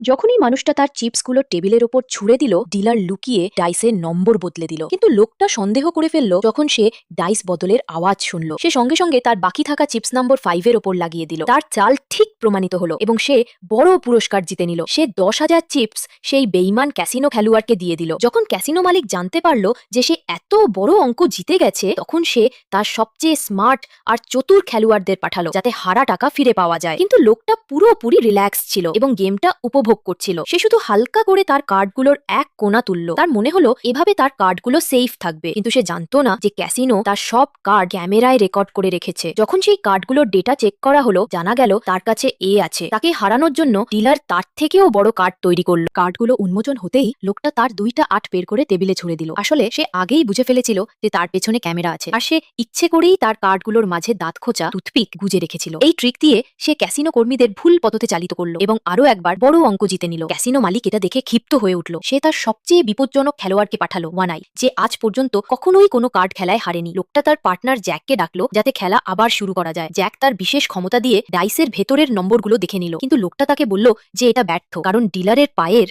যখনই মানুষটা তার চিপসগুলো টেবিলের ওপর ছুঁড়ে দিল, ডিলার লুকিয়ে ডাইসের নম্বর বদলে দিল। কিন্তু লোকটা সন্দেহ করে ফেলল যখন সে ডাইস বদলের আওয়াজ শুনল। সে সঙ্গে সঙ্গে তার বাকি থাকা চিপস নম্বর 5-এর ওপর লাগিয়ে দিল। তার চাল ঠিক প্রমাণিত হলো এবং সে বড় পুরস্কার জিতে নিল। সে 10,000 চিপস সেই বেইমান ক্যাসিনো খেলোয়াড়কে দিয়ে দিল। যখন ক্যাসিনো মালিক জানতে পারল যে সে এত বড় অঙ্ক জিতে গেছে, তখন সে তার সবচেয়ে স্মার্ট আর চতুর খেলোয়াড়দের পাঠালো যাতে হারা টাকা ফিরে পাওয়া যায়। কিন্তু লোকটা পুরোপুরি রিল্যাক্স ছিল এবং গেমটা উপভোগ করছিল। সে শুধু হালকা করে তার কার্ডগুলোর এক কোণা তুলল। তার মনে হলো এভাবে তার কার্ডগুলো সেফ থাকবে। কিন্তু সে জানতো না যে ক্যাসিনো তার সব কার্ড ক্যামেরায় রেকর্ড করে রেখেছে। যখন সেই কার্ডগুলোর ডেটা চেক করা হলো, জানা গেল তার কাছে এ আছে। তাকে হারানোর জন্য ডিলার তার থেকেও বড় কার্ড তৈরি করলো। কার্ডগুলো উন্মোচন হতেই লোকটা তার 2টা 8 বের করে টেবিলে ছুড়ে দিল। আসলে সে আগেই বুঝে ফেলেছিল যে তার পেছনে ক্যামেরা আছে, আর সে ইচ্ছে করেই তার কার্ডগুলোর মাঝে দাঁত খোঁচা টুথপিক গুজে রেখেছিল। এই ট্রিক দিয়ে সে ক্যাসিনো কর্মীদের ভুল পথে চালিত করলো এবং আরো একবার বড় অঙ্ক জিতে নিল। ক্যাসিনো মালিক এটা দেখে ক্ষিপ্ত হয়ে উঠল। সে তার সবচেয়ে বিপজ্জনক খেলোয়াড়কে পাঠালো, ওয়ানাই, যে আজ পর্যন্ত কখনোই কোনো কার্ড খেলায় হারেনি। লোকটা তার পার্টনার জ্যাককে ডাকলো যাতে খেলা আবার শুরু করা যায়। জ্যাক তার বিশেষ ক্ষমতা দিয়ে ডাইসের ভেতরের নম্বরগুলো দেখে নিল, কিন্তু লোকটা তাকে বলল যে এটা ব্যর্থ, কারণ ডিলারের পায়ের